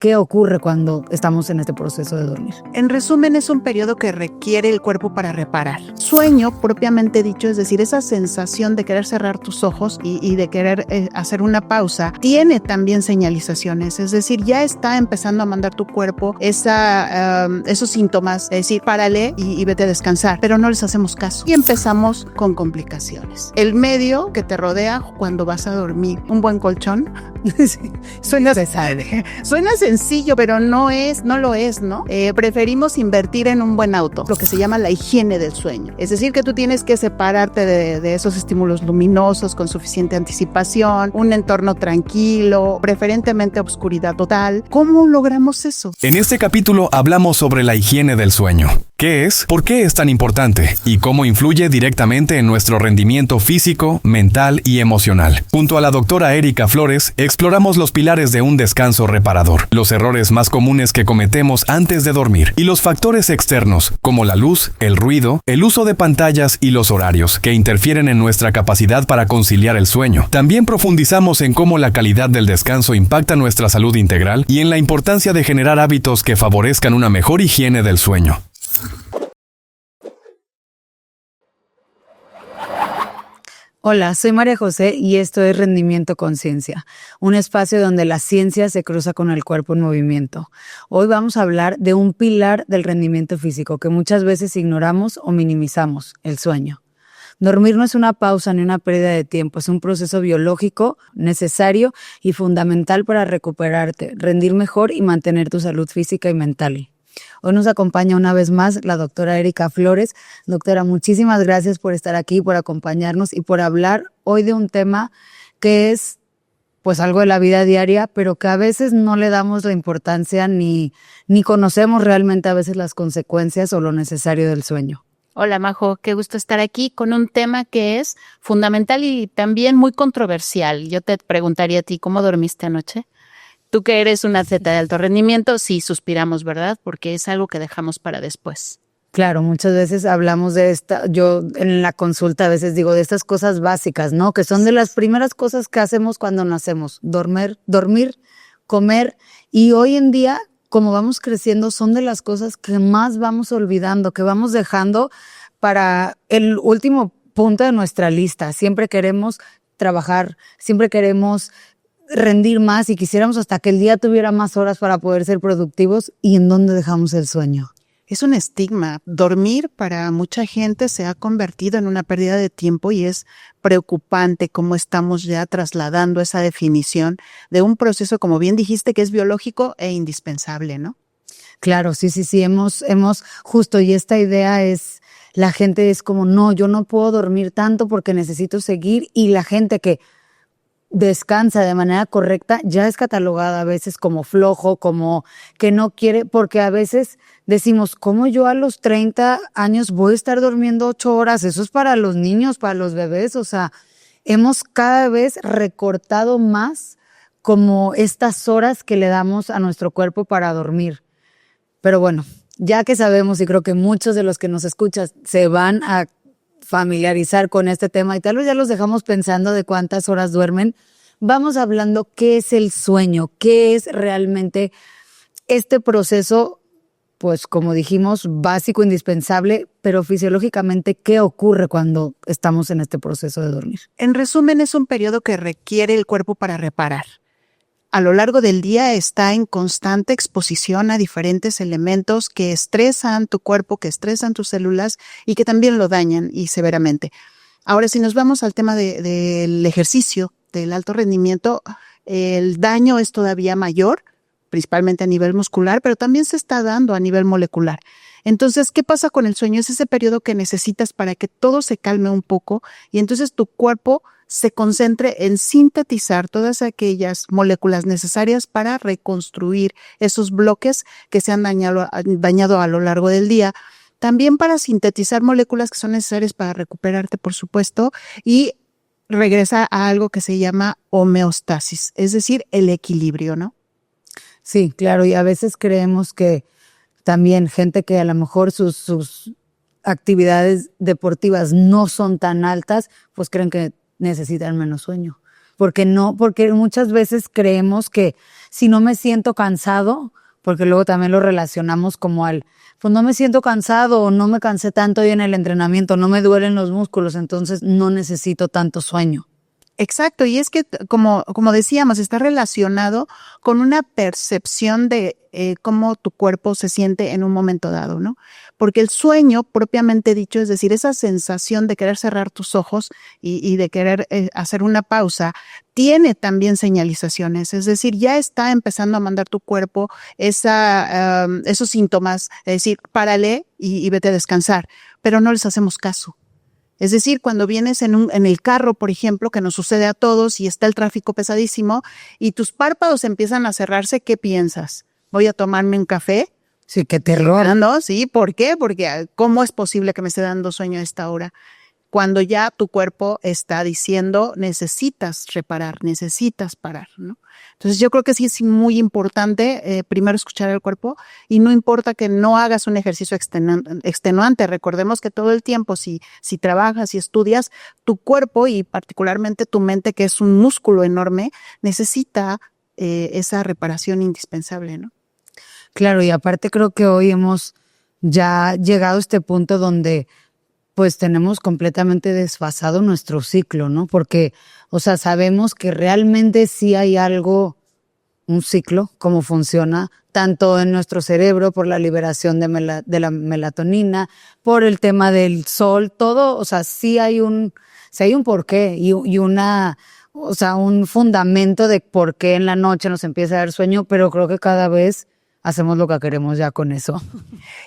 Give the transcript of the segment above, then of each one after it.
¿Qué ocurre cuando estamos en este proceso de dormir? En resumen, es un periodo que requiere el cuerpo para reparar. Sueño, propiamente dicho, es decir, esa sensación de querer cerrar tus ojos y de querer hacer una pausa, tiene también señalizaciones, es decir, ya está empezando a mandar tu cuerpo esos síntomas, es decir, párale y vete a descansar, pero no les hacemos caso. Y empezamos con complicaciones. El medio que te rodea cuando vas a dormir, un buen colchón, suena sencillo, pero no lo es, ¿no? Preferimos invertir en un buen auto, lo que se llama la higiene del sueño. Es decir, que tú tienes que separarte de esos estímulos luminosos con suficiente anticipación, un entorno tranquilo, preferentemente obscuridad total. ¿Cómo logramos eso? En este capítulo hablamos sobre la higiene del sueño. ¿Qué es? ¿Por qué es tan importante? ¿Y cómo influye directamente en nuestro rendimiento físico, mental y emocional? Junto a la doctora Erika Flores, exploramos los pilares de un descanso reparador, los errores más comunes que cometemos antes de dormir y los factores externos, como la luz, el ruido, el uso de pantallas y los horarios, que interfieren en nuestra capacidad para conciliar el sueño. También profundizamos en cómo la calidad del descanso impacta nuestra salud integral y en la importancia de generar hábitos que favorezcan una mejor higiene del sueño. Hola, soy María José y esto es Rendimiento Conciencia, un espacio donde la ciencia se cruza con el cuerpo en movimiento. Hoy vamos a hablar de un pilar del rendimiento físico que muchas veces ignoramos o minimizamos, el sueño. Dormir no es una pausa ni una pérdida de tiempo, es un proceso biológico necesario y fundamental para recuperarte, rendir mejor y mantener tu salud física y mental. Hoy nos acompaña una vez más la doctora Erika Flores. Doctora, muchísimas gracias por estar aquí, por acompañarnos y por hablar hoy de un tema que es pues algo de la vida diaria, pero que a veces no le damos la importancia ni conocemos realmente a veces las consecuencias o lo necesario del sueño. Hola Majo, qué gusto estar aquí con un tema que es fundamental y también muy controversial. Yo te preguntaría a ti, ¿cómo dormiste anoche? Tú que eres una atleta de alto rendimiento, sí suspiramos, ¿verdad? Porque es algo que dejamos para después. Claro, muchas veces hablamos de yo en la consulta a veces digo de estas cosas básicas, ¿no? Que son de las primeras cosas que hacemos cuando nacemos, dormir, comer, y hoy en día, como vamos creciendo, son de las cosas que más vamos olvidando, que vamos dejando para el último punto de nuestra lista. Siempre queremos trabajar, siempre queremos rendir más y quisiéramos hasta que el día tuviera más horas para poder ser productivos. ¿Y en dónde dejamos el sueño? Es un estigma. Dormir para mucha gente se ha convertido en una pérdida de tiempo y es preocupante cómo estamos ya trasladando esa definición de un proceso, como bien dijiste, que es biológico e indispensable, ¿no? Claro, sí, hemos justo, y esta idea es, la gente es como, no, yo no puedo dormir tanto porque necesito seguir, y la gente que descansa de manera correcta ya es catalogada a veces como flojo, como que no quiere, porque a veces decimos, ¿cómo yo a los 30 años voy a estar durmiendo 8 horas? Eso es para los niños, para los bebés, o sea, hemos cada vez recortado más como estas horas que le damos a nuestro cuerpo para dormir. Pero bueno, ya que sabemos, y creo que muchos de los que nos escuchan se van a familiarizar con este tema y tal vez ya los dejamos pensando de cuántas horas duermen, vamos hablando qué es el sueño, qué es realmente este proceso, pues como dijimos, básico, indispensable, pero fisiológicamente, ¿qué ocurre cuando estamos en este proceso de dormir? En resumen, es un periodo que requiere el cuerpo para reparar. A lo largo del día está en constante exposición a diferentes elementos que estresan tu cuerpo, que estresan tus células y que también lo dañan y severamente. Ahora, si nos vamos al tema del ejercicio, del alto rendimiento, el daño es todavía mayor, principalmente a nivel muscular, pero también se está dando a nivel molecular. Entonces, ¿qué pasa con el sueño? Es ese periodo que necesitas para que todo se calme un poco y entonces tu cuerpo se concentre en sintetizar todas aquellas moléculas necesarias para reconstruir esos bloques que se han dañado a lo largo del día. También para sintetizar moléculas que son necesarias para recuperarte, por supuesto, y regresa a algo que se llama homeostasis, es decir, el equilibrio, ¿no? Sí, claro, y a veces creemos que también gente que a lo mejor sus actividades deportivas no son tan altas, pues creen que necesitan menos sueño. porque muchas veces creemos que si no me siento cansado, porque luego también lo relacionamos como pues no me siento cansado o no me cansé tanto hoy en el entrenamiento, no me duelen los músculos, entonces no necesito tanto sueño. Exacto, y es que como decíamos, está relacionado con una percepción de cómo tu cuerpo se siente en un momento dado, ¿no? Porque el sueño, propiamente dicho, es decir, esa sensación de querer cerrar tus ojos y de querer hacer una pausa, tiene también señalizaciones, es decir, ya está empezando a mandar tu cuerpo esos síntomas, es decir, párale y vete a descansar, pero no les hacemos caso. Es decir, cuando vienes en el carro, por ejemplo, que nos sucede a todos y está el tráfico pesadísimo y tus párpados empiezan a cerrarse, ¿qué piensas? ¿Voy a tomarme un café? Sí, qué terror. ¿No? Sí, ¿por qué? Porque ¿cómo es posible que me esté dando sueño a esta hora? Cuando ya tu cuerpo está diciendo, necesitas reparar, necesitas parar, ¿no? Entonces yo creo que sí es muy importante primero escuchar al cuerpo y no importa que no hagas un ejercicio extenuante. Recordemos que todo el tiempo, si trabajas y estudias, tu cuerpo y particularmente tu mente, que es un músculo enorme, necesita esa reparación indispensable, ¿no? Claro, y aparte creo que hoy hemos ya llegado a este punto donde pues tenemos completamente desfasado nuestro ciclo, ¿no? Porque, o sea, sabemos que realmente sí hay algo, un ciclo, cómo funciona, tanto en nuestro cerebro por la liberación de la melatonina, por el tema del sol, todo, o sea, sí hay un porqué y o sea, un fundamento de por qué en la noche nos empieza a dar sueño, pero creo que cada vez hacemos lo que queremos ya con eso.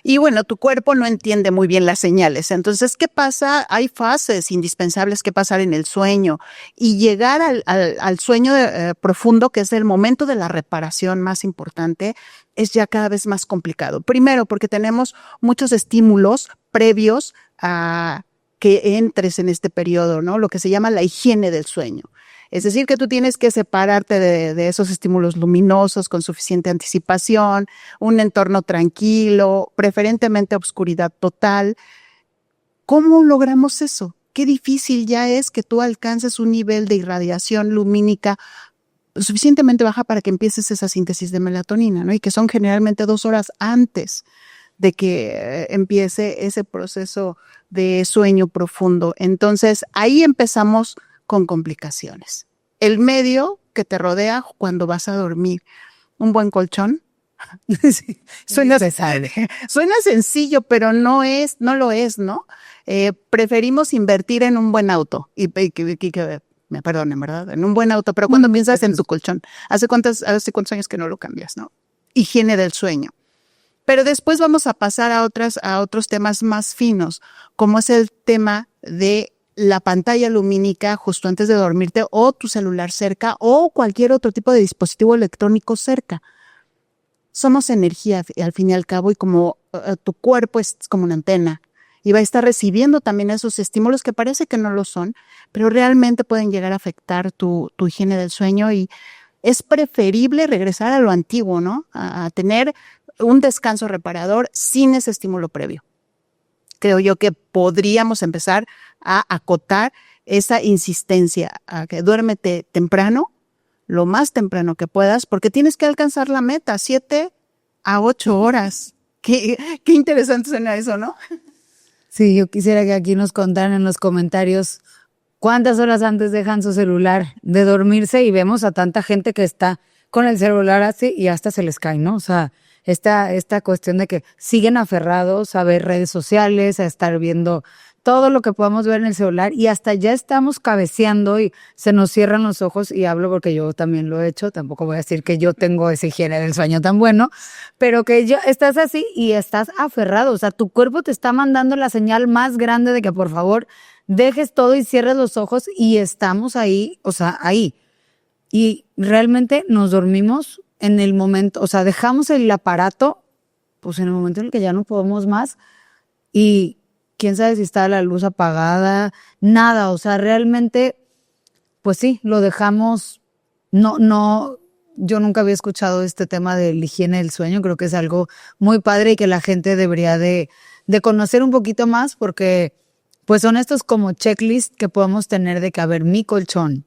Y bueno, tu cuerpo no entiende muy bien las señales. Entonces, ¿qué pasa? Hay fases indispensables que pasar en el sueño y llegar al sueño profundo, que es el momento de la reparación más importante, es ya cada vez más complicado. Primero, porque tenemos muchos estímulos previos a que entres en este periodo, ¿no? Lo que se llama la higiene del sueño. Es decir, que tú tienes que separarte de esos estímulos luminosos con suficiente anticipación, un entorno tranquilo, preferentemente obscuridad total. ¿Cómo logramos eso? Qué difícil ya es que tú alcances un nivel de irradiación lumínica suficientemente baja para que empieces esa síntesis de melatonina, ¿no? Y que son generalmente 2 horas antes de que empiece ese proceso de sueño profundo. Entonces, ahí empezamos con complicaciones. El medio que te rodea cuando vas a dormir. Un buen colchón. Sí, suena sencillo, pero no lo es, ¿no? Preferimos invertir en un buen auto me perdonen, ¿verdad? En un buen auto, pero cuando piensas en tu colchón, ¿hace cuántos años que no lo cambias, no? Higiene del sueño. Pero después vamos a pasar a otros temas más finos, como es el tema de la pantalla lumínica justo antes de dormirte o tu celular cerca o cualquier otro tipo de dispositivo electrónico cerca. Somos energía al fin y al cabo y como tu cuerpo es como una antena y va a estar recibiendo también esos estímulos que parece que no lo son, pero realmente pueden llegar a afectar tu higiene del sueño y es preferible regresar a lo antiguo, ¿no? A tener un descanso reparador sin ese estímulo previo. Creo yo que podríamos empezar a acotar esa insistencia a que duérmete temprano, lo más temprano que puedas, porque tienes que alcanzar la meta, 7 a 8 horas. Qué interesante suena eso, ¿no? Sí, yo quisiera que aquí nos contaran en los comentarios cuántas horas antes dejan su celular de dormirse y vemos a tanta gente que está con el celular así y hasta se les cae, ¿no? O sea, esta cuestión de que siguen aferrados a ver redes sociales, a estar viendo todo lo que podamos ver en el celular y hasta ya estamos cabeceando y se nos cierran los ojos y hablo porque yo también lo he hecho, tampoco voy a decir que yo tengo esa higiene del sueño tan bueno, pero que estás así y estás aferrado, o sea, tu cuerpo te está mandando la señal más grande de que por favor dejes todo y cierres los ojos y estamos ahí, o sea, ahí. Y realmente nos dormimos en el momento, o sea, dejamos el aparato, pues en el momento en el que ya no podemos más y quién sabe si está la luz apagada, nada, o sea, realmente, pues sí, lo dejamos, yo nunca había escuchado este tema de la higiene del sueño, creo que es algo muy padre y que la gente debería de conocer un poquito más porque pues son estos como checklists que podemos tener de que, a ver, mi colchón,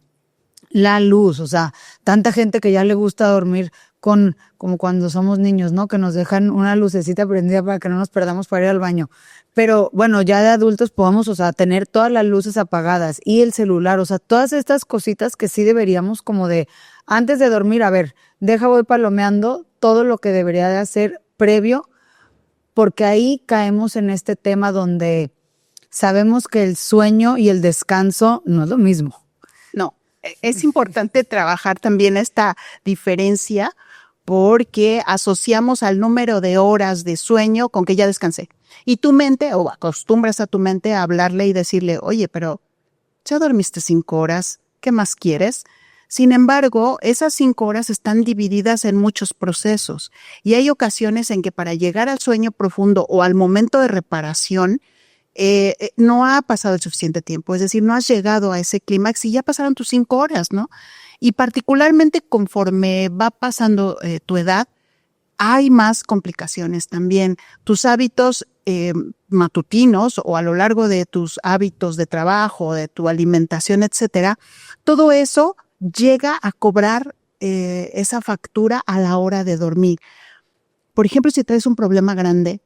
la luz, o sea, tanta gente que ya le gusta dormir como cuando somos niños, ¿no? Que nos dejan una lucecita prendida para que no nos perdamos para ir al baño. Pero bueno, ya de adultos podemos, o sea, tener todas las luces apagadas y el celular, o sea, todas estas cositas que sí deberíamos como de, antes de dormir, a ver, voy palomeando todo lo que debería de hacer previo, porque ahí caemos en este tema donde sabemos que el sueño y el descanso no es lo mismo. No, es importante trabajar también esta diferencia porque asociamos al número de horas de sueño con que ya descansé. Y tu mente, o acostumbras a tu mente a hablarle y decirle, oye, pero ya dormiste 5 horas, ¿qué más quieres? Sin embargo, esas 5 horas están divididas en muchos procesos y hay ocasiones en que para llegar al sueño profundo o al momento de reparación, no ha pasado el suficiente tiempo, es decir, no has llegado a ese clímax y ya pasaron tus 5 horas, ¿no? Y particularmente conforme va pasando tu edad, hay más complicaciones también. Tus hábitos matutinos o a lo largo de tus hábitos de trabajo, de tu alimentación, etcétera, todo eso llega a cobrar esa factura a la hora de dormir. Por ejemplo, si traes un problema grande,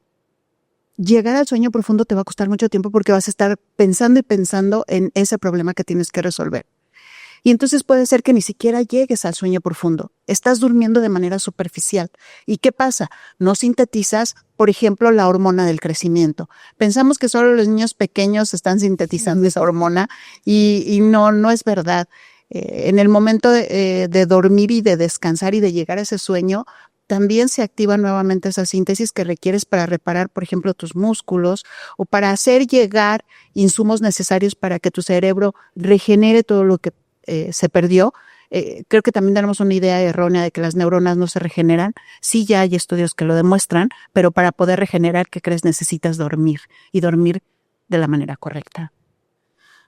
llegar al sueño profundo te va a costar mucho tiempo porque vas a estar pensando y pensando en ese problema que tienes que resolver. Y entonces puede ser que ni siquiera llegues al sueño profundo. Estás durmiendo de manera superficial. ¿Y qué pasa? No sintetizas, por ejemplo, la hormona del crecimiento. Pensamos que solo los niños pequeños están sintetizando esa hormona y no es verdad. En el momento de dormir y de descansar y de llegar a ese sueño, también se activa nuevamente esa síntesis que requieres para reparar, por ejemplo, tus músculos o para hacer llegar insumos necesarios para que tu cerebro regenere todo lo que se perdió. Creo que también tenemos una idea errónea de que las neuronas no se regeneran. Sí, ya hay estudios que lo demuestran, pero para poder regenerar, ¿qué crees? Necesitas dormir y dormir de la manera correcta.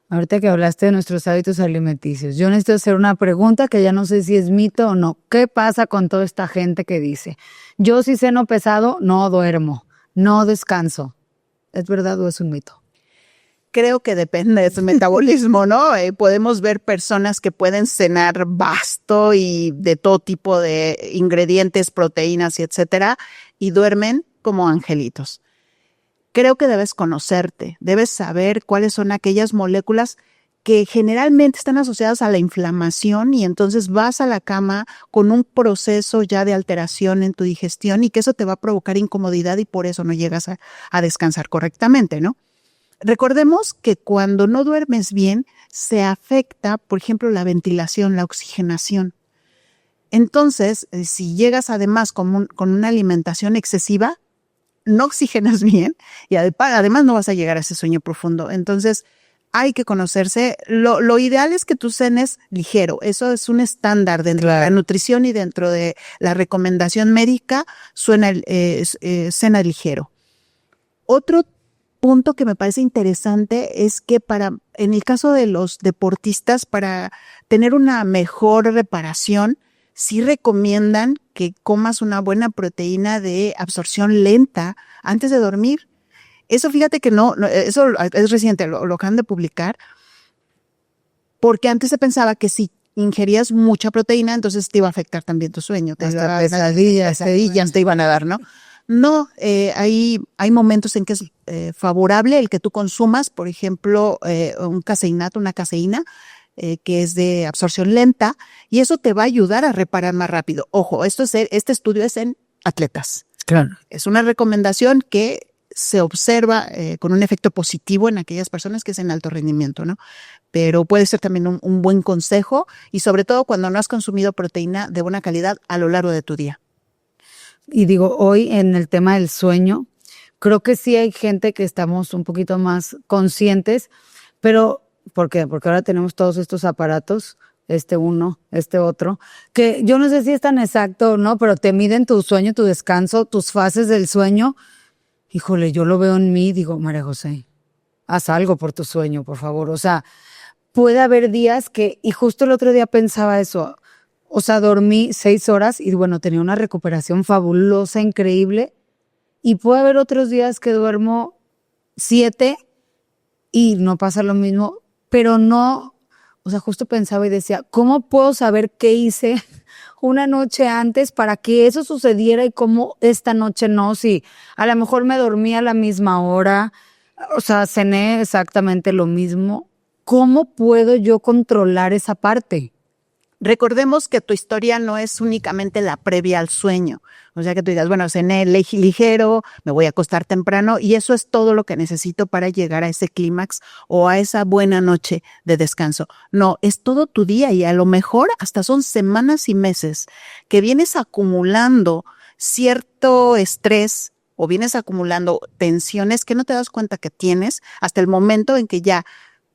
Ahorita que hablaste de nuestros hábitos alimenticios, yo necesito hacer una pregunta que ya no sé si es mito o no. ¿Qué pasa con toda esta gente que dice, yo si ceno pesado, no duermo, no descanso? ¿Es verdad o es un mito? Creo que depende de su metabolismo, ¿no? Podemos ver personas que pueden cenar vasto y de todo tipo de ingredientes, proteínas y etcétera, y duermen como angelitos. Creo que debes conocerte, debes saber cuáles son aquellas moléculas que generalmente están asociadas a la inflamación y entonces vas a la cama con un proceso ya de alteración en tu digestión y que eso te va a provocar incomodidad y por eso no llegas a descansar correctamente, ¿no? Recordemos que cuando no duermes bien, se afecta, por ejemplo, la ventilación, la oxigenación. Entonces, si llegas además con una alimentación excesiva, no oxigenas bien y además no vas a llegar a ese sueño profundo. Entonces, hay que conocerse. Lo ideal es que tú cenes ligero. Eso es un estándar dentro de la nutrición y dentro de la recomendación médica, cena ligero. Otro punto que me parece interesante es que en el caso de los deportistas, para tener una mejor reparación, sí recomiendan que comas una buena proteína de absorción lenta antes de dormir. Eso fíjate que no eso es reciente, lo acaban de publicar, porque antes se pensaba que si ingerías mucha proteína, entonces te iba a afectar también tu sueño. Hasta pesadillas te iban a dar, ¿no? No, hay momentos en que es favorable el que tú consumas, por ejemplo, una caseína, que es de absorción lenta, y eso te va a ayudar a reparar más rápido. Ojo, este estudio es en atletas. Claro. Es una recomendación que se observa con un efecto positivo en aquellas personas que es en alto rendimiento, ¿no? Pero puede ser también un buen consejo y sobre todo cuando no has consumido proteína de buena calidad a lo largo de tu día. Y digo, hoy en el tema del sueño, creo que sí hay gente que estamos un poquito más conscientes, pero ¿por qué? Porque ahora tenemos todos estos aparatos, uno, otro, que yo no sé si es tan exacto o no, pero te miden tu sueño, tu descanso, tus fases del sueño. Híjole, yo lo veo en mí, digo, María José, haz algo por tu sueño, por favor. O sea, puede haber días y justo el otro día pensaba eso. O sea, dormí 6 horas y bueno, tenía una recuperación fabulosa, increíble. Y puede haber otros días que duermo 7 y no pasa lo mismo, pero no o sea, justo pensaba y decía, ¿cómo puedo saber qué hice una noche antes para que eso sucediera y cómo esta noche no? Si a lo mejor me dormí a la misma hora, o sea, cené exactamente lo mismo. ¿Cómo puedo yo controlar esa parte? Recordemos que tu historia no es únicamente la previa al sueño. O sea, que tú digas, bueno, cené ligero, me voy a acostar temprano y eso es todo lo que necesito para llegar a ese clímax o a esa buena noche de descanso. No, es todo tu día y a lo mejor hasta son semanas y meses que vienes acumulando cierto estrés o vienes acumulando tensiones que no te das cuenta que tienes hasta el momento en que ya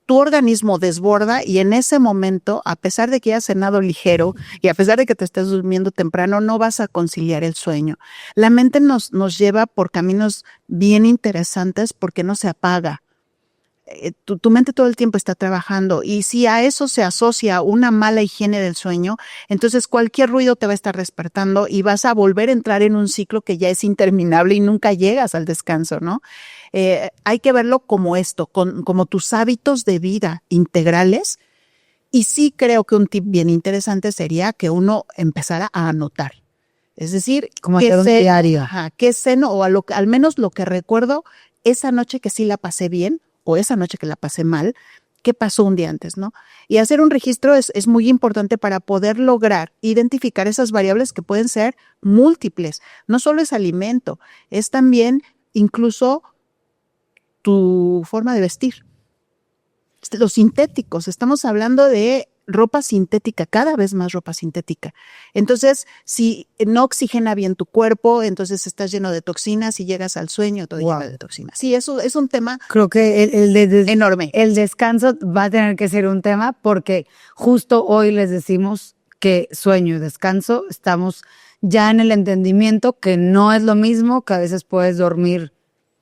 tu organismo desborda y en ese momento, a pesar de que hayas cenado ligero y a pesar de que te estés durmiendo temprano, no vas a conciliar el sueño. La mente nos lleva por caminos bien interesantes porque no se apaga. Tu mente todo el tiempo está trabajando y si a eso se asocia una mala higiene del sueño, entonces cualquier ruido te va a estar despertando y vas a volver a entrar en un ciclo que ya es interminable y nunca llegas al descanso, ¿no? Hay que verlo como esto, como tus hábitos de vida integrales. Y sí creo que un tip bien interesante sería que uno empezara a anotar. Es decir, como hacer un diario. ¿Qué ceno? O al menos lo que recuerdo esa noche que sí la pasé bien o esa noche que la pasé mal, ¿qué pasó un día antes, no? Y hacer un registro es muy importante para poder lograr identificar esas variables que pueden ser múltiples. No solo es alimento, es también incluso tu forma de vestir. Los sintéticos, estamos hablando de ropa sintética, cada vez más ropa sintética. Entonces, si no oxigena bien tu cuerpo, entonces estás lleno de toxinas y llegas al sueño todo lleno de toxinas. Sí, eso es un tema. Creo que enorme. El descanso va a tener que ser un tema porque justo hoy les decimos que sueño y descanso estamos ya en el entendimiento que no es lo mismo, que a veces puedes dormir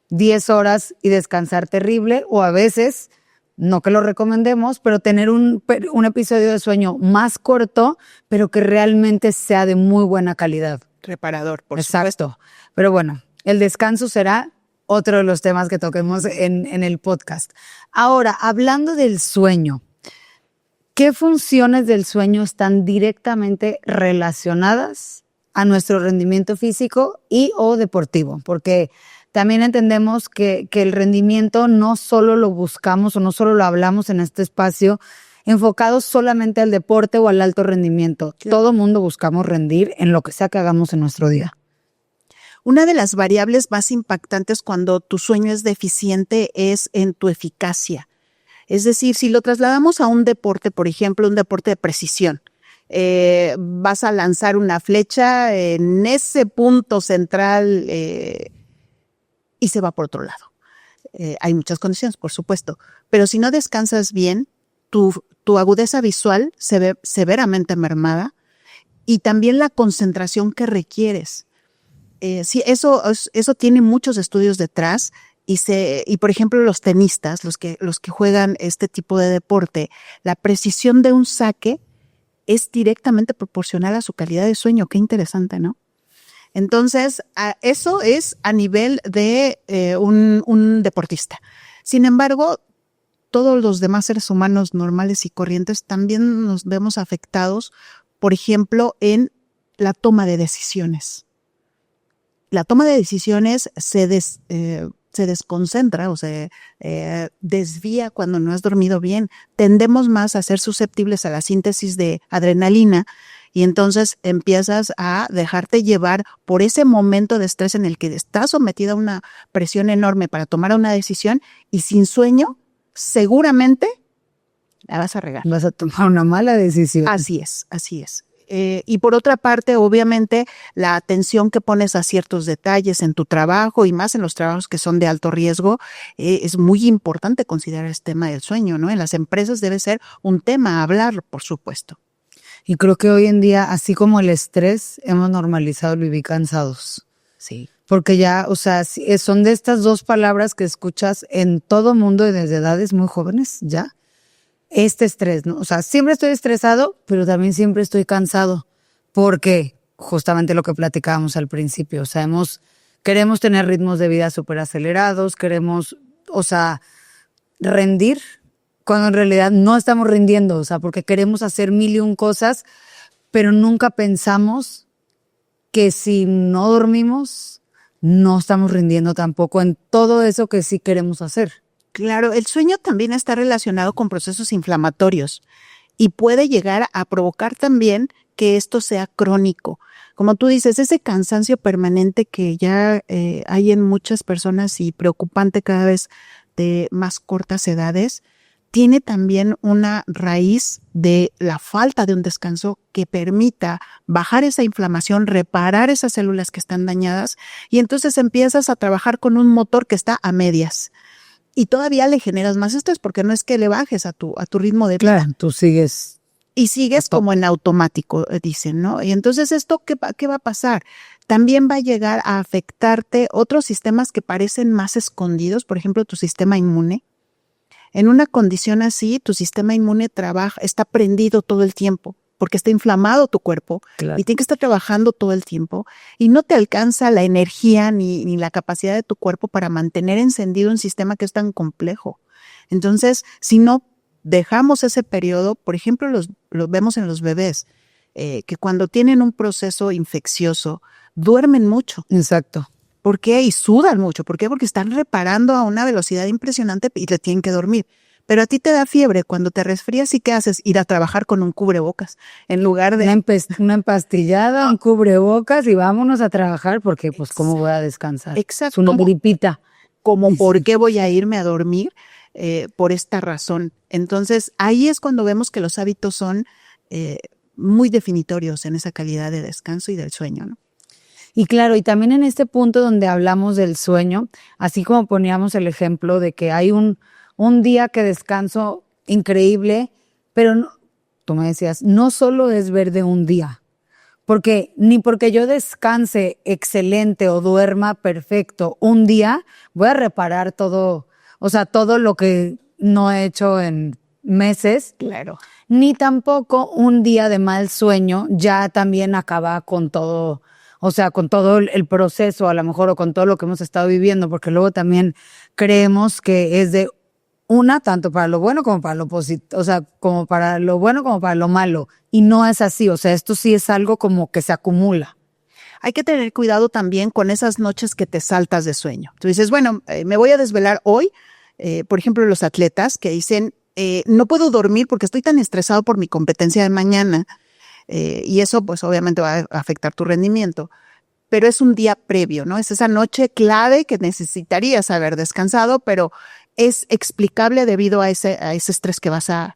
10 horas y descansar terrible o a veces, no que lo recomendemos, pero tener un episodio de sueño más corto, pero que realmente sea de muy buena calidad. Reparador, por Exacto. supuesto. Pero bueno, el descanso será otro de los temas que toquemos en el podcast. Ahora, hablando del sueño, ¿qué funciones del sueño están directamente relacionadas a nuestro rendimiento físico y o deportivo? Porque también entendemos que el rendimiento no solo lo buscamos o no solo lo hablamos en este espacio enfocado solamente al deporte o al alto rendimiento. Sí. Todo mundo buscamos rendir en lo que sea que hagamos en nuestro día. Una de las variables más impactantes cuando tu sueño es deficiente es en tu eficacia. Es decir, si lo trasladamos a un deporte, por ejemplo, un deporte de precisión, vas a lanzar una flecha en ese punto central y se va por otro lado. Hay muchas condiciones, por supuesto, pero si no descansas bien, tu agudeza visual se ve severamente mermada y también la concentración que requieres. Sí, eso tiene muchos estudios detrás y por ejemplo los tenistas, los que juegan este tipo de deporte, la precisión de un saque es directamente proporcional a su calidad de sueño. Qué interesante, ¿no? Entonces, eso es a nivel de un deportista. Sin embargo, todos los demás seres humanos normales y corrientes también nos vemos afectados, por ejemplo, en la toma de decisiones. La toma de decisiones se desconcentra o se desvía cuando no has dormido bien. Tendemos más a ser susceptibles a la síntesis de adrenalina y entonces empiezas a dejarte llevar por ese momento de estrés en el que estás sometida a una presión enorme para tomar una decisión y sin sueño, seguramente la vas a regar. Vas a tomar una mala decisión. Así es, así es. Y por otra parte, obviamente, la atención que pones a ciertos detalles en tu trabajo y más en los trabajos que son de alto riesgo, es muy importante considerar este tema del sueño, ¿no? En las empresas debe ser un tema a hablar, por supuesto. Y creo que hoy en día, así como el estrés, hemos normalizado el vivir cansados. Sí. Porque ya, o sea, son de estas dos palabras que escuchas en todo mundo y desde edades muy jóvenes, ya. Este estrés, ¿no? O sea, siempre estoy estresado, pero también siempre estoy cansado. Porque justamente lo que platicábamos al principio, o sea, queremos tener ritmos de vida súper acelerados, queremos, o sea, rendir, cuando en realidad no estamos rindiendo, o sea, porque queremos hacer mil y un cosas, pero nunca pensamos que si no dormimos, no estamos rindiendo tampoco en todo eso que sí queremos hacer. Claro, el sueño también está relacionado con procesos inflamatorios y puede llegar a provocar también que esto sea crónico. Como tú dices, ese cansancio permanente que ya hay en muchas personas y preocupante cada vez de más cortas edades, tiene también una raíz de la falta de un descanso que permita bajar esa inflamación, reparar esas células que están dañadas, y entonces empiezas a trabajar con un motor que está a medias. Y todavía le generas más estrés porque no es que le bajes a tu ritmo de vida. Claro, tú sigues. Y sigues como en automático, dicen, ¿no? Y entonces esto, ¿qué va a pasar? También va a llegar a afectarte otros sistemas que parecen más escondidos, por ejemplo, tu sistema inmune. En una condición así, tu sistema inmune está prendido todo el tiempo porque está inflamado tu cuerpo. Claro. Y tiene que estar trabajando todo el tiempo y no te alcanza la energía ni la capacidad de tu cuerpo para mantener encendido un sistema que es tan complejo. Entonces, si no dejamos ese periodo, por ejemplo, lo vemos en los bebés, que cuando tienen un proceso infeccioso, duermen mucho. Exacto. ¿Por qué? Y sudan mucho. ¿Por qué? Porque están reparando a una velocidad impresionante y le tienen que dormir. Pero a ti te da fiebre cuando te resfrías, ¿y qué haces? Ir a trabajar con un cubrebocas en lugar de... Una empastillada, un cubrebocas y vámonos a trabajar porque pues ¿cómo voy a descansar? Exacto. Es una gripita. Como ¿por qué voy a irme a dormir? Por esta razón. Entonces, ahí es cuando vemos que los hábitos son muy definitorios en esa calidad de descanso y del sueño, ¿no? Y claro, y también en este punto donde hablamos del sueño, así como poníamos el ejemplo de que hay un día que descanso increíble, pero no, tú me decías, no solo es ver de un día, porque ni porque yo descanse excelente o duerma perfecto un día, voy a reparar todo, o sea, todo lo que no he hecho en meses. Claro. Ni tampoco un día de mal sueño ya también acaba con todo. O sea, con todo el proceso, a lo mejor, o con todo lo que hemos estado viviendo, porque luego también creemos que es de tanto para lo bueno como para lo positivo, o sea, como para lo bueno como para lo malo. Y no es así, o sea, esto sí es algo como que se acumula. Hay que tener cuidado también con esas noches que te saltas de sueño. Tú dices, bueno, me voy a desvelar hoy, por ejemplo, los atletas que dicen, no puedo dormir porque estoy tan estresado por mi competencia de mañana. Y eso pues obviamente va a afectar tu rendimiento, pero es un día previo, ¿no? Es esa noche clave que necesitarías haber descansado, pero es explicable debido a ese estrés que vas a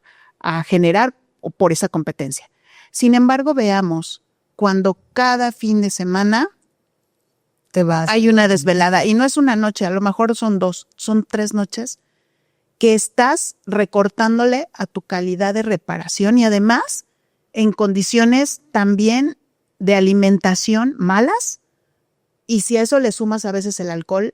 generar por esa competencia. Sin embargo, veamos, cuando cada fin de semana te vas, hay una desvelada, y no es una noche, a lo mejor son 2, son 3 noches, que estás recortándole a tu calidad de reparación y además en condiciones también de alimentación malas, y si a eso le sumas a veces el alcohol,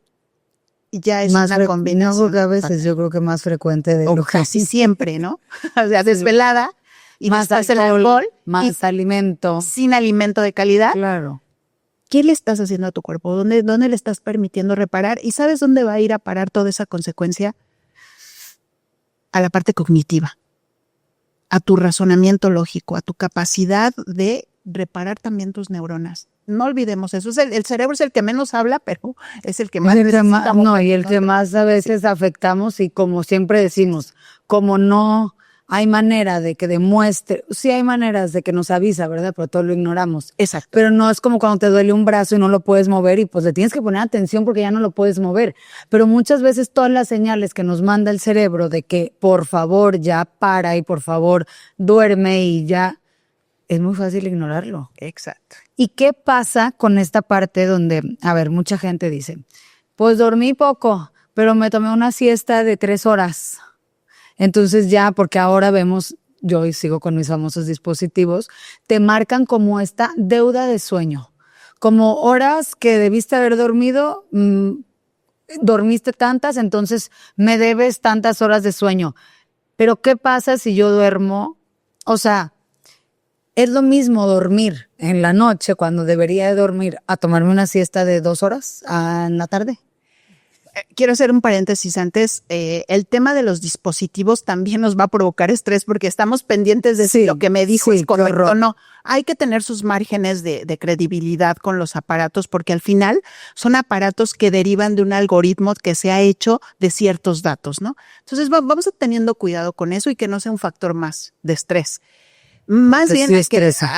ya es más una combinación. No, a veces yo creo que más frecuente de o lo casi siempre, ¿no? O sea, desvelada y más el alcohol, más alimento. Sin alimento de calidad. Claro. ¿Qué le estás haciendo a tu cuerpo? ¿Dónde le estás permitiendo reparar? ¿Y sabes dónde va a ir a parar toda esa consecuencia? A la parte cognitiva, a tu razonamiento lógico, a tu capacidad de reparar también tus neuronas. No olvidemos eso. El cerebro es el que menos habla, pero es el que más necesitamos. No, y el que más a veces afectamos, y como siempre decimos, como no hay manera de que demuestre, sí hay maneras de que nos avisa, ¿verdad? Pero todo lo ignoramos. Exacto. Pero no es como cuando te duele un brazo y no lo puedes mover y pues le tienes que poner atención porque ya no lo puedes mover. Pero muchas veces todas las señales que nos manda el cerebro de que por favor ya para y por favor duerme y ya, es muy fácil ignorarlo. Exacto. ¿Y qué pasa con esta parte donde, a ver, mucha gente dice, pues dormí poco, pero me tomé una siesta de 3 horas? Entonces ya, porque ahora vemos, yo sigo con mis famosos dispositivos, te marcan como esta deuda de sueño, como horas que debiste haber dormido, dormiste tantas, entonces me debes tantas horas de sueño. Pero ¿qué pasa si yo duermo? O sea, es lo mismo dormir en la noche cuando debería de dormir a tomarme una siesta de 2 horas en la tarde. quiero hacer un paréntesis antes. El tema de los dispositivos también nos va a provocar estrés porque estamos pendientes de si lo que me dijo es correcto o no. Hay que tener sus márgenes de credibilidad con los aparatos porque al final son aparatos que derivan de un algoritmo que se ha hecho de ciertos datos, ¿no? Entonces vamos teniendo cuidado con eso y que no sea un factor más de estrés. Más bien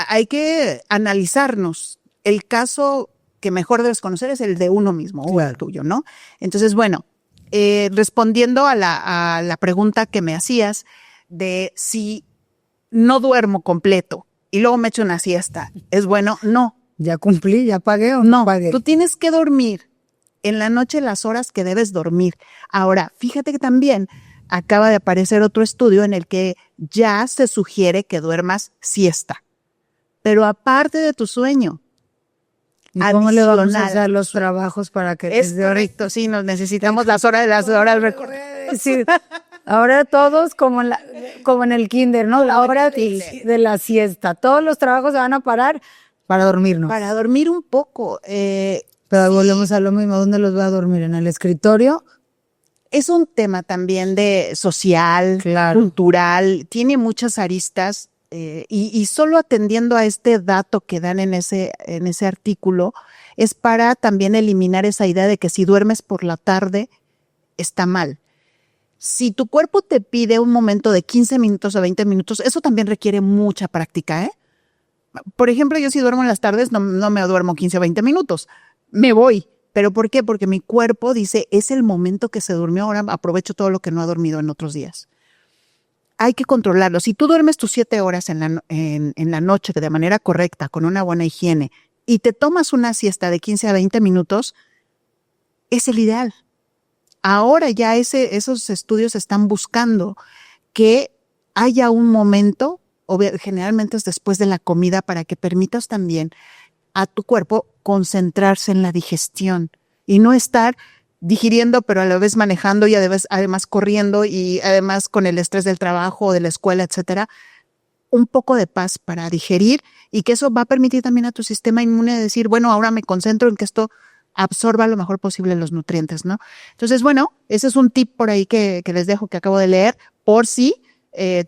hay que analizarnos. El caso que mejor debes conocer es el de uno mismo o el tuyo, ¿no? Entonces, bueno, respondiendo a la pregunta que me hacías de si no duermo completo y luego me echo una siesta, ¿es bueno? No. ¿Ya cumplí? ¿Ya pagué o no pagué? Tú tienes que dormir en la noche las horas que debes dormir. Ahora, fíjate que también acaba de aparecer otro estudio en el que ya se sugiere que duermas siesta, pero aparte de tu sueño. ¿Y cómo le vamos a hacer los trabajos para que es correcto? Sí, nos necesitamos las horas. Sí. Ahora todos como en el kinder, ¿no? La hora de la siesta. Todos los trabajos se van a parar para dormirnos. Para dormir un poco. Pero volvemos a lo mismo. ¿Dónde los voy a dormir? ¿En el escritorio? Es un tema también de social, cultural. Tiene muchas aristas. Y solo atendiendo a este dato que dan en ese artículo es para también eliminar esa idea de que si duermes por la tarde está mal. Si tu cuerpo te pide un momento de 15 minutos o 20 minutos, eso también requiere mucha práctica, ¿eh? Por ejemplo, yo si duermo en las tardes no me duermo 15 o 20 minutos, me voy. ¿Pero por qué? Porque mi cuerpo dice, es el momento que se durmió, ahora aprovecho todo lo que no ha dormido en otros días. Hay que controlarlo. Si tú duermes tus 7 horas en la noche de manera correcta, con una buena higiene, y te tomas una siesta de 15 a 20 minutos, es el ideal. Ahora ya esos estudios están buscando que haya un momento, generalmente es después de la comida, para que permitas también a tu cuerpo concentrarse en la digestión y no estar digiriendo, pero a la vez manejando y además corriendo y además con el estrés del trabajo o de la escuela, etcétera. Un poco de paz para digerir y que eso va a permitir también a tu sistema inmune decir, bueno, ahora me concentro en que esto absorba lo mejor posible los nutrientes, ¿no? Entonces, bueno, ese es un tip por ahí que les dejo, que acabo de leer, por si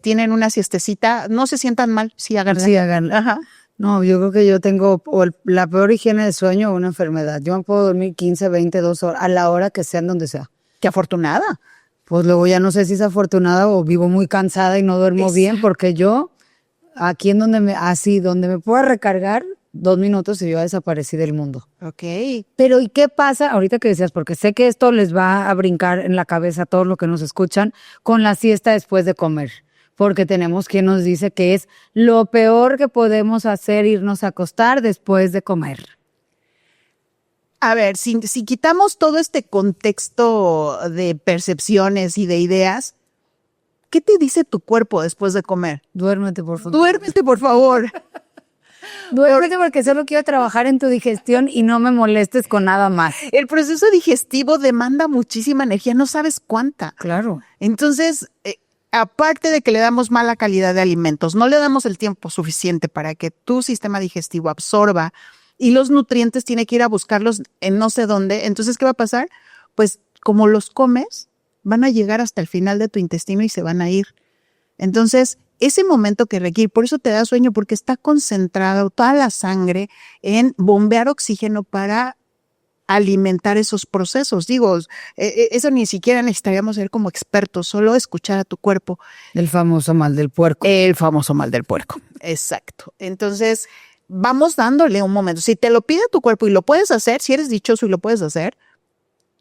tienen una siestecita, no se sientan mal, sí háganla. Sí, háganla. Ajá. No, yo creo que yo tengo la peor higiene de sueño o una enfermedad. Yo me puedo dormir 15, 20, 2 horas, a la hora que sea, en donde sea. ¡Qué afortunada! Pues luego ya no sé si es afortunada o vivo muy cansada y no duermo bien, porque yo, aquí en donde me pueda recargar, 2 minutos y yo desaparecí del mundo. Ok. Pero ¿y qué pasa? Ahorita que decías, porque sé que esto les va a brincar en la cabeza a todos los que nos escuchan, con la siesta después de comer. Porque tenemos quien nos dice que es lo peor que podemos hacer irnos a acostar después de comer. A ver, si quitamos todo este contexto de percepciones y de ideas, ¿qué te dice tu cuerpo después de comer? Duérmete, por favor. Duérmete, por favor. Duérmete porque solo quiero trabajar en tu digestión y no me molestes con nada más. El proceso digestivo demanda muchísima energía, no sabes cuánta. Claro. Entonces, aparte de que le damos mala calidad de alimentos, no le damos el tiempo suficiente para que tu sistema digestivo absorba y los nutrientes tiene que ir a buscarlos en no sé dónde. Entonces, ¿qué va a pasar? Pues como los comes, van a llegar hasta el final de tu intestino y se van a ir. Entonces, ese momento que requiere, por eso te da sueño, porque está concentrado toda la sangre en bombear oxígeno para alimentar esos procesos. Digo, eso ni siquiera necesitaríamos ser como expertos, solo escuchar a tu cuerpo. El famoso mal del puerco. El famoso mal del puerco, exacto. Entonces, vamos dándole un momento. Si te lo pide tu cuerpo y lo puedes hacer, si eres dichoso y lo puedes hacer,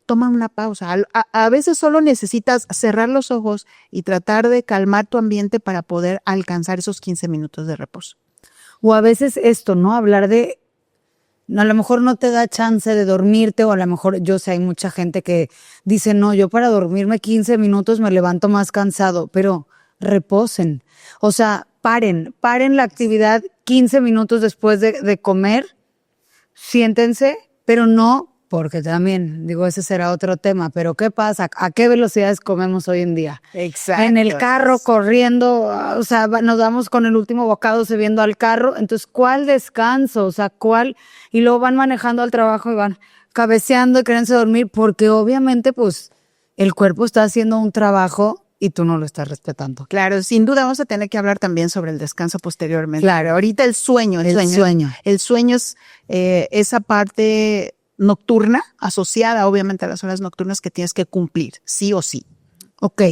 toma una pausa. A veces solo necesitas cerrar los ojos y tratar de calmar tu ambiente para poder alcanzar esos 15 minutos de reposo. O a veces esto, ¿no? Hablar de... a lo mejor no te da chance de dormirte o a lo mejor, yo sé, hay mucha gente que dice, no, yo para dormirme 15 minutos me levanto más cansado, pero reposen. O sea, paren la actividad 15 minutos después de comer, siéntense, pero no, porque también, digo, ese será otro tema, pero ¿qué pasa? ¿A qué velocidades comemos hoy en día? Exacto. En el carro, corriendo, o sea, nos damos con el último bocado subiendo al carro, entonces, ¿cuál descanso? O sea, ¿cuál? Y luego van manejando al trabajo y van cabeceando y queriéndose dormir, porque obviamente pues el cuerpo está haciendo un trabajo y tú no lo estás respetando. Claro, sin duda vamos a tener que hablar también sobre el descanso posteriormente. Claro. Ahorita el sueño. El sueño es esa parte nocturna asociada obviamente a las horas nocturnas que tienes que cumplir, sí o sí. Ok,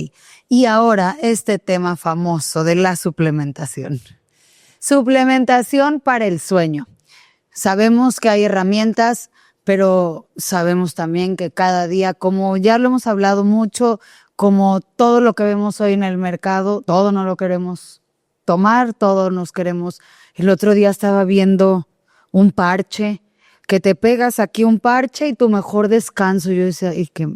y ahora este tema famoso de la suplementación. Suplementación para el sueño. Sabemos que hay herramientas, pero sabemos también que cada día, como ya lo hemos hablado mucho, como todo lo que vemos hoy en el mercado, todo no lo queremos tomar, todo nos queremos. El otro día estaba viendo un parche, que te pegas aquí un parche y tu mejor descanso. Yo decía, ¿y qué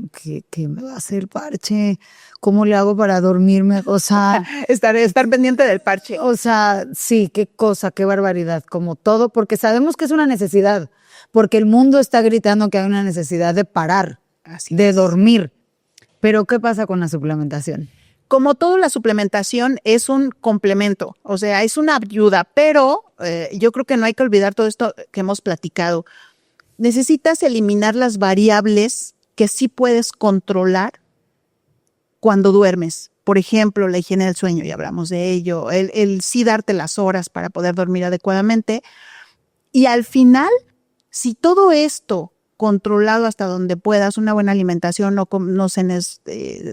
me va a hacer el parche? ¿Cómo le hago para dormirme? O sea, estar pendiente del parche. O sea, sí, qué cosa, qué barbaridad, como todo, porque sabemos que es una necesidad, porque el mundo está gritando que hay una necesidad de parar, de dormir. Pero, ¿qué pasa con la suplementación? Como todo, la suplementación es un complemento, o sea, es una ayuda, pero yo creo que no hay que olvidar todo esto que hemos platicado. Necesitas eliminar las variables que sí puedes controlar cuando duermes. Por ejemplo, la higiene del sueño, ya hablamos de ello, el sí darte las horas para poder dormir adecuadamente. Y al final, si todo esto controlado hasta donde puedas, una buena alimentación, no cenes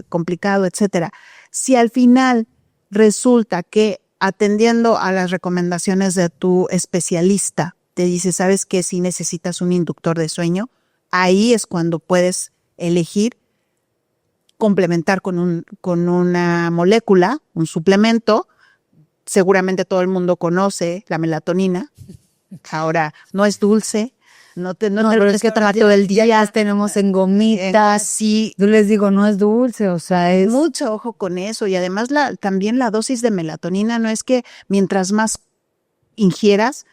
complicado, etcétera. Si al final resulta que atendiendo a las recomendaciones de tu especialista, te dice, ¿sabes qué? Si necesitas un inductor de sueño, ahí es cuando puedes elegir complementar con una molécula, un suplemento. Seguramente todo el mundo conoce la melatonina. Ahora, no es dulce. No, pero es que todo el día ya tenemos en gomitas. Sí. Yo les digo, no es dulce, o sea, es... Mucho ojo con eso. Y además también la dosis de melatonina no es que mientras más ingieras,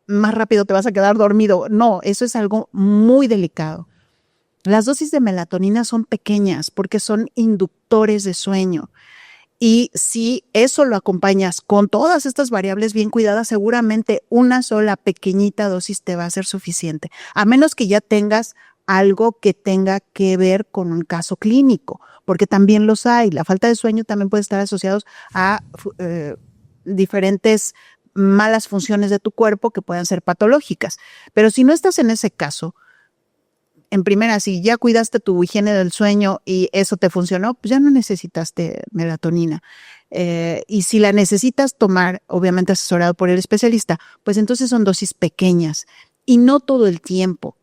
más rápido te vas a quedar dormido. No, eso es algo muy delicado. Las dosis de melatonina son pequeñas porque son inductores de sueño. Y si eso lo acompañas con todas estas variables bien cuidadas, seguramente una sola pequeñita dosis te va a ser suficiente, a menos que ya tengas algo que tenga que ver con un caso clínico, porque también los hay. La falta de sueño también puede estar asociados a diferentes malas funciones de tu cuerpo que puedan ser patológicas. Pero si no estás en ese caso, en primera, si ya cuidaste tu higiene del sueño y eso te funcionó, pues ya no necesitaste melatonina. Y si la necesitas tomar, obviamente asesorado por el especialista, pues entonces son dosis pequeñas y no todo el tiempo.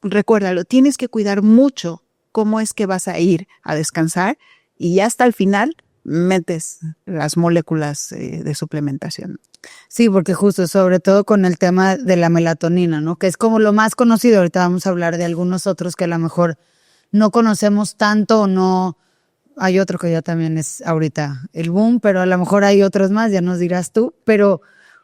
Recuérdalo, tienes que cuidar mucho cómo es que vas a ir a descansar y ya hasta el final metes las moléculas de suplementación. Sí, porque justo, sobre todo con el tema de la melatonina, ¿no? Que es como lo más conocido. Ahorita vamos a hablar de algunos otros que a lo mejor no conocemos tanto o no. Hay otro que ya también es ahorita el boom, pero a lo mejor hay otros más, ya nos dirás tú. Pero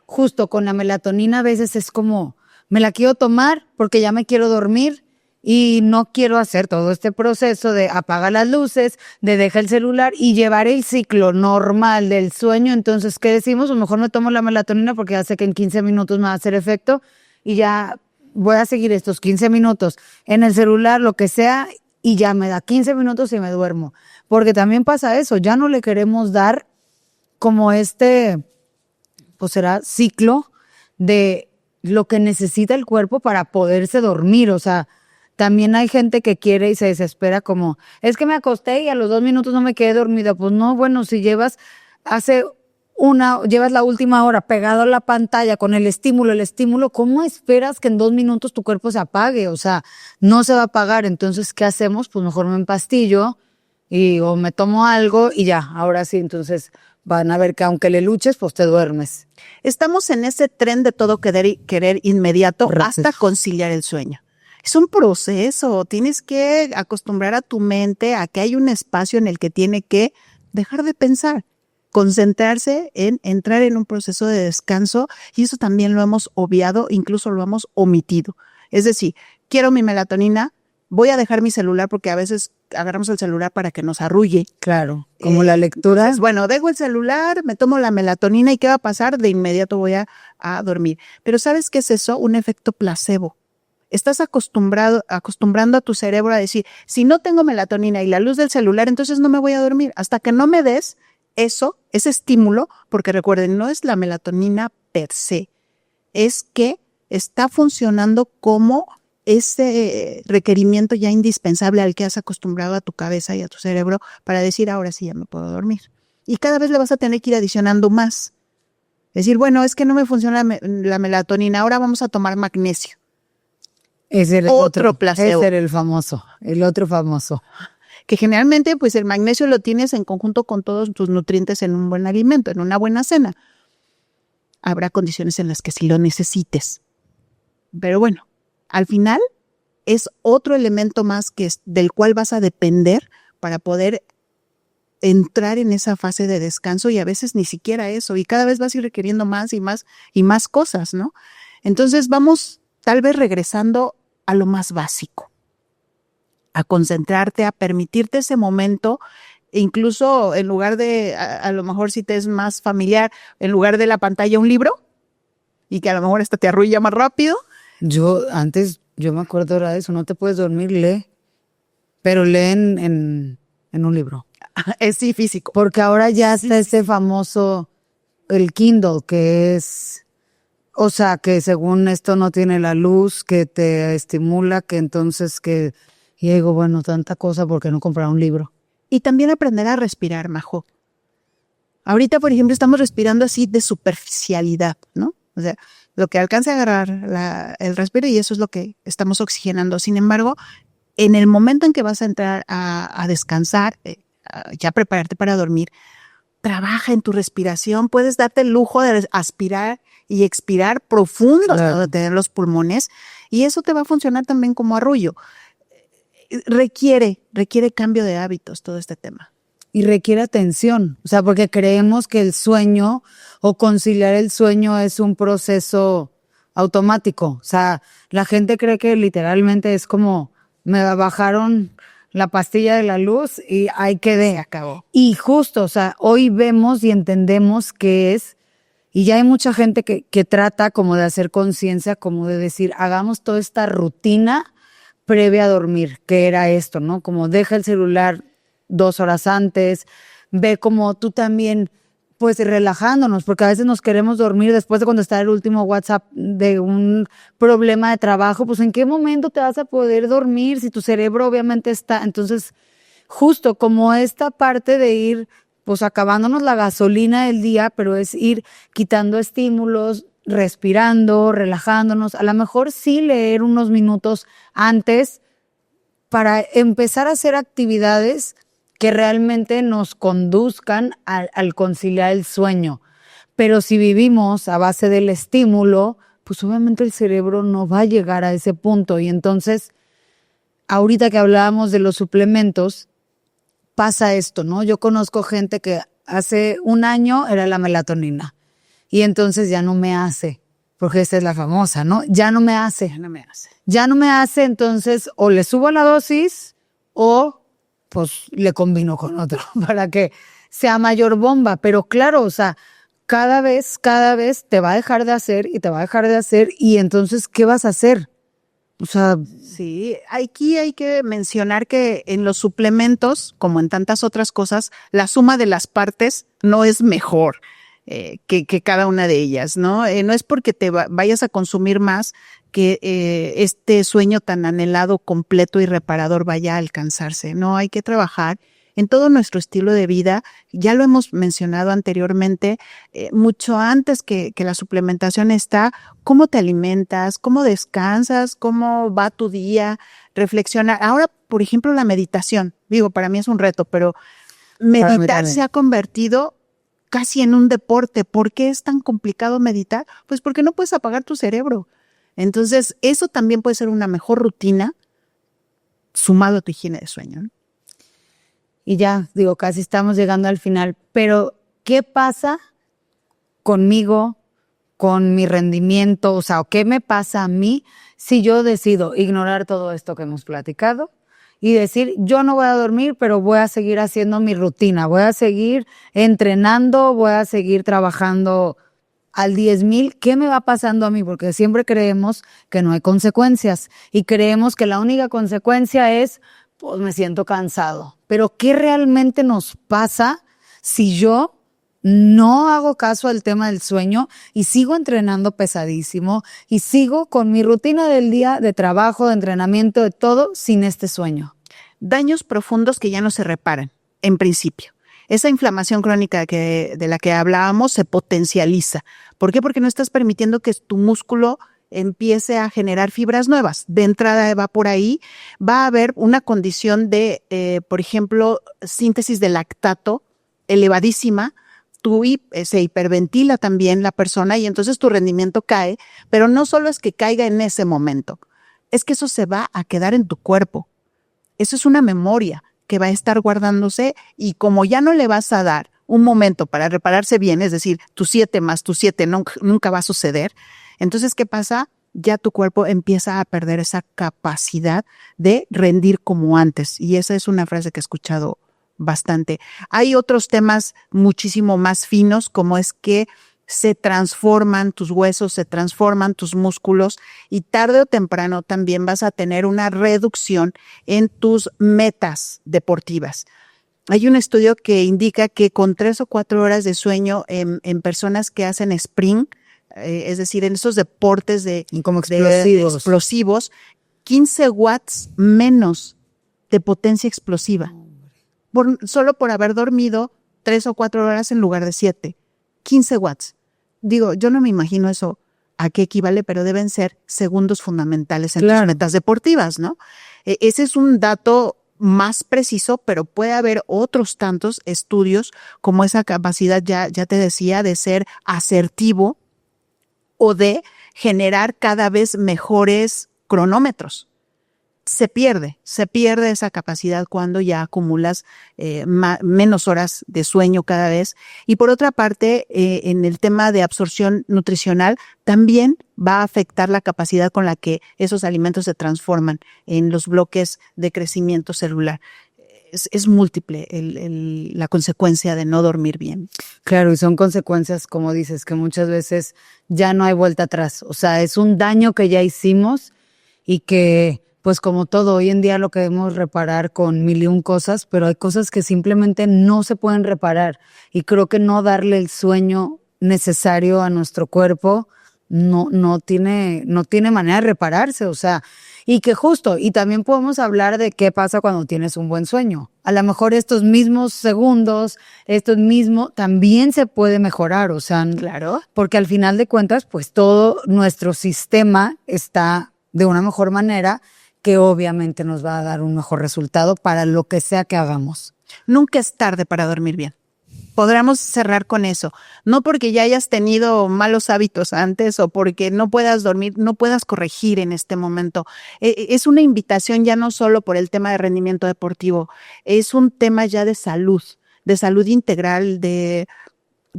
justo con la melatonina a veces es como, me la quiero tomar porque ya me quiero dormir y no quiero hacer todo este proceso de apagar las luces, de dejar el celular y llevar el ciclo normal del sueño. Entonces, ¿qué decimos? A lo mejor me tomo la melatonina porque ya sé que en 15 minutos me va a hacer efecto y ya voy a seguir estos 15 minutos en el celular, lo que sea, y ya me da 15 minutos y me duermo. Porque también pasa eso, ya no le queremos dar como pues será ciclo de lo que necesita el cuerpo para poderse dormir. O sea, también hay gente que quiere y se desespera como, es que me acosté y a los 2 minutos no me quedé dormida. Pues no, bueno, si llevas la última hora pegado a la pantalla con el estímulo, ¿cómo esperas que en 2 minutos tu cuerpo se apague? O sea, no se va a apagar. Entonces, ¿qué hacemos? Pues mejor me empastillo o me tomo algo y ya, ahora sí. Entonces van a ver que aunque le luches, pues te duermes. Estamos en ese tren de todo querer inmediato hasta conciliar el sueño. Es un proceso, tienes que acostumbrar a tu mente a que hay un espacio en el que tiene que dejar de pensar, concentrarse en entrar en un proceso de descanso, y eso también lo hemos obviado, incluso lo hemos omitido. Es decir, quiero mi melatonina, voy a dejar mi celular porque a veces agarramos el celular para que nos arrulle. Claro, como la lectura. Entonces, bueno, dejo el celular, me tomo la melatonina y ¿qué va a pasar? De inmediato voy a dormir. Pero ¿sabes qué es eso? Un efecto placebo. estás acostumbrando a tu cerebro a decir, si no tengo melatonina y la luz del celular, entonces no me voy a dormir hasta que no me des ese estímulo, porque recuerden, no es la melatonina per se, es que está funcionando como ese requerimiento ya indispensable al que has acostumbrado a tu cabeza y a tu cerebro para decir, ahora sí ya me puedo dormir. Y cada vez le vas a tener que ir adicionando más. Decir, bueno, es que no me funciona la melatonina, ahora vamos a tomar magnesio. Es el Otro placebo. Ese era el otro famoso. Que generalmente pues el magnesio lo tienes en conjunto con todos tus nutrientes en un buen alimento, en una buena cena. Habrá condiciones en las que sí lo necesites. Pero bueno, al final es otro elemento más del cual vas a depender para poder entrar en esa fase de descanso, y a veces ni siquiera eso, y cada vez vas a ir requiriendo más y más y más cosas, ¿no? Entonces vamos tal vez regresando a lo más básico, a concentrarte, a permitirte ese momento, incluso en lugar de, a lo mejor si te es más familiar, en lugar de la pantalla un libro, y que a lo mejor hasta te arrulla más rápido. Yo me acuerdo ahora de eso, no te puedes dormir, lee, pero lee en un libro. Sí, físico. Porque ahora ya está ese famoso, el Kindle, que es, o sea, que según esto no tiene la luz, que te estimula, que entonces que, y digo, bueno, tanta cosa, ¿por qué no comprar un libro? Y también aprender a respirar, Majo. Ahorita, por ejemplo, estamos respirando así de superficialidad, ¿no? O sea, lo que alcance a agarrar el respiro, y eso es lo que estamos oxigenando. Sin embargo, en el momento en que vas a entrar a descansar, ya prepararte para dormir, trabaja en tu respiración. Puedes darte el lujo de aspirar y expirar profundo, claro, de tener los pulmones, y eso te va a funcionar también como arrullo. Requiere cambio de hábitos todo este tema. Y requiere atención, o sea, porque creemos que el sueño o conciliar el sueño es un proceso automático. O sea, la gente cree que literalmente es como, me bajaron la pastilla de la luz y ahí quedé. Se acabó. Y justo, o sea, hoy vemos y entendemos que es, y ya hay mucha gente que trata como de hacer conciencia, como de decir, hagamos toda esta rutina previa a dormir, que era esto, ¿no? Como deja el celular 2 horas antes, ve como tú también, pues relajándonos, porque a veces nos queremos dormir después de contestar el último WhatsApp de un problema de trabajo, pues ¿en qué momento te vas a poder dormir si tu cerebro obviamente está? Entonces, justo como esta parte de ir, pues acabándonos la gasolina del día, pero es ir quitando estímulos, respirando, relajándonos, a lo mejor sí leer unos minutos antes para empezar a hacer actividades que realmente nos conduzcan al conciliar el sueño. Pero si vivimos a base del estímulo, pues obviamente el cerebro no va a llegar a ese punto. Y entonces, ahorita que hablábamos de los suplementos, pasa esto, ¿no? Yo conozco gente que hace un año era la melatonina y entonces ya no me hace, porque esa es la famosa, ¿no? Ya no me hace. Ya no me hace, entonces o le subo la dosis o pues le combino con otro para que sea mayor bomba. Pero claro, o sea, cada vez te va a dejar de hacer y te va a dejar de hacer, y entonces, ¿qué vas a hacer? O sea, sí, aquí hay que mencionar que en los suplementos, como en tantas otras cosas, la suma de las partes no es mejor que cada una de ellas, ¿no? No es porque te vayas a consumir más que este sueño tan anhelado, completo y reparador vaya a alcanzarse. No, hay que trabajar en todo nuestro estilo de vida. Ya lo hemos mencionado anteriormente, mucho antes que la suplementación está cómo te alimentas, cómo descansas, cómo va tu día, reflexionar. Ahora, por ejemplo, la meditación. Digo, para mí es un reto, pero meditar se ha convertido casi en un deporte. ¿Por qué es tan complicado meditar? Pues porque no puedes apagar tu cerebro. Entonces, eso también puede ser una mejor rutina sumado a tu higiene de sueño, ¿no? Y ya, digo, casi estamos llegando al final, pero ¿qué pasa conmigo, con mi rendimiento? O sea, ¿qué me pasa a mí si yo decido ignorar todo esto que hemos platicado y decir, yo no voy a dormir, pero voy a seguir haciendo mi rutina, voy a seguir entrenando, voy a seguir trabajando al 10,000, ¿qué me va pasando a mí? Porque siempre creemos que no hay consecuencias y creemos que la única consecuencia es, pues me siento cansado. Pero ¿qué realmente nos pasa si yo no hago caso al tema del sueño y sigo entrenando pesadísimo y sigo con mi rutina del día de trabajo, de entrenamiento, de todo, sin este sueño? Daños profundos que ya no se reparan, en principio. Esa inflamación crónica de la que hablábamos se potencializa. ¿Por qué? Porque no estás permitiendo que tu músculo empiece a generar fibras nuevas. De entrada va por ahí, va a haber una condición de, por ejemplo, síntesis de lactato elevadísima. Se hiperventila también la persona y entonces tu rendimiento cae, pero no solo es que caiga en ese momento, es que eso se va a quedar en tu cuerpo. Eso es una memoria que va a estar guardándose y como ya no le vas a dar un momento para repararse bien, es decir, tu 7 más tu 7 nunca va a suceder, entonces, ¿qué pasa? Ya tu cuerpo empieza a perder esa capacidad de rendir como antes. Y esa es una frase que he escuchado bastante. Hay otros temas muchísimo más finos, como es que se transforman tus huesos, se transforman tus músculos y tarde o temprano también vas a tener una reducción en tus metas deportivas. Hay un estudio que indica que con 3 o 4 horas de sueño en personas que hacen sprint, es decir, en esos deportes como explosivos, 15 watts menos de potencia explosiva, solo por haber dormido 3 o 4 horas en lugar de 7. 15 watts. Digo, yo no me imagino eso a qué equivale, pero deben ser segundos fundamentales en tus metas deportivas, ¿no? Ese es un dato más preciso, pero puede haber otros tantos estudios como esa capacidad, ya te decía, de ser asertivo o de generar cada vez mejores cronómetros. Se pierde esa capacidad cuando ya acumulas menos horas de sueño cada vez. Y por otra parte, en el tema de absorción nutricional, también va a afectar la capacidad con la que esos alimentos se transforman en los bloques de crecimiento celular. Es múltiple la consecuencia de no dormir bien. Claro, y son consecuencias, como dices, que muchas veces ya no hay vuelta atrás. O sea, es un daño que ya hicimos y que, pues como todo, hoy en día lo queremos reparar con 1,001 cosas, pero hay cosas que simplemente no se pueden reparar. Y creo que no darle el sueño necesario a nuestro cuerpo no tiene manera de repararse, o sea, y que justo, y también podemos hablar de qué pasa cuando tienes un buen sueño. A lo mejor estos mismos segundos, también se puede mejorar, o sea, claro, porque al final de cuentas, pues todo nuestro sistema está de una mejor manera que obviamente nos va a dar un mejor resultado para lo que sea que hagamos. Nunca es tarde para dormir bien. Podríamos cerrar con eso. No porque ya hayas tenido malos hábitos antes o porque no puedas dormir, no puedas corregir en este momento. Es una invitación ya no solo por el tema de rendimiento deportivo, es un tema ya de salud integral, de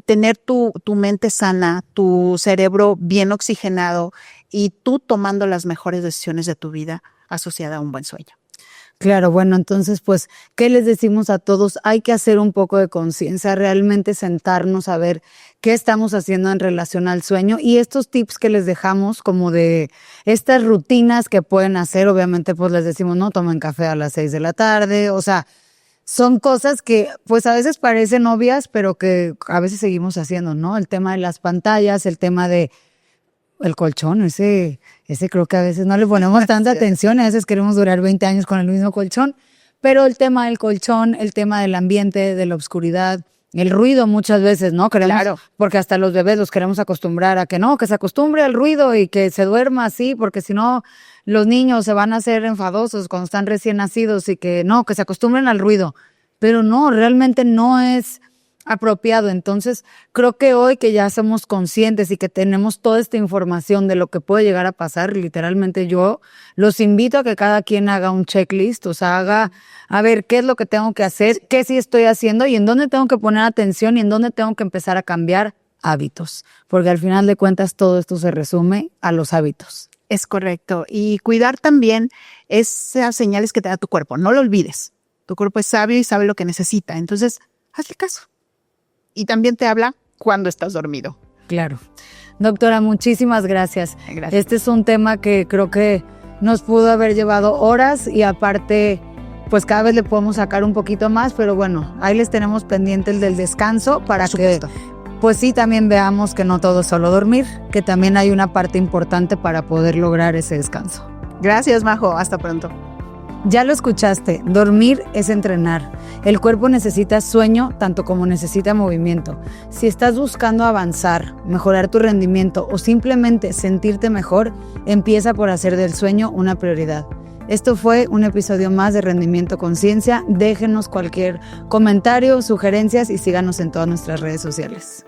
tener tu mente sana, tu cerebro bien oxigenado y tú tomando las mejores decisiones de tu vida asociada a un buen sueño. Claro, bueno, entonces, pues, ¿qué les decimos a todos? Hay que hacer un poco de conciencia, realmente sentarnos a ver qué estamos haciendo en relación al sueño y estos tips que les dejamos como de estas rutinas que pueden hacer, obviamente, pues les decimos, no tomen café a las 6 de la tarde, o sea, son cosas que, pues, a veces parecen obvias, pero que a veces seguimos haciendo, ¿no? El tema de las pantallas, el tema de el colchón, ese creo que a veces no le ponemos tanta atención, a veces queremos durar 20 años con el mismo colchón, pero el tema del colchón, el tema del ambiente, de la oscuridad, el ruido muchas veces, ¿no? Claro. Porque hasta los bebés los queremos acostumbrar a que no, que se acostumbre al ruido y que se duerma así, porque si no, los niños se van a hacer enfadosos cuando están recién nacidos y que no, que se acostumbren al ruido, pero no, realmente no es apropiado. Entonces, creo que hoy que ya somos conscientes y que tenemos toda esta información de lo que puede llegar a pasar, literalmente yo los invito a que cada quien haga un checklist, o sea, haga a ver qué es lo que tengo que hacer, qué sí estoy haciendo y en dónde tengo que poner atención y en dónde tengo que empezar a cambiar hábitos, porque al final de cuentas todo esto se resume a los hábitos. Es correcto. Y cuidar también esas señales que te da tu cuerpo. No lo olvides. Tu cuerpo es sabio y sabe lo que necesita. Entonces, hazle caso. Y también te habla cuando estás dormido. Claro. Doctora, muchísimas gracias. Gracias. Este es un tema que creo que nos pudo haber llevado horas y aparte, pues cada vez le podemos sacar un poquito más, pero bueno, ahí les tenemos pendiente el del descanso para que, pues sí, también veamos que no todo es solo dormir, que también hay una parte importante para poder lograr ese descanso. Gracias, Majo. Hasta pronto. Ya lo escuchaste, dormir es entrenar. El cuerpo necesita sueño tanto como necesita movimiento. Si estás buscando avanzar, mejorar tu rendimiento o simplemente sentirte mejor, empieza por hacer del sueño una prioridad. Esto fue un episodio más de Rendimiento Conciencia. Déjenos cualquier comentario, sugerencias y síganos en todas nuestras redes sociales.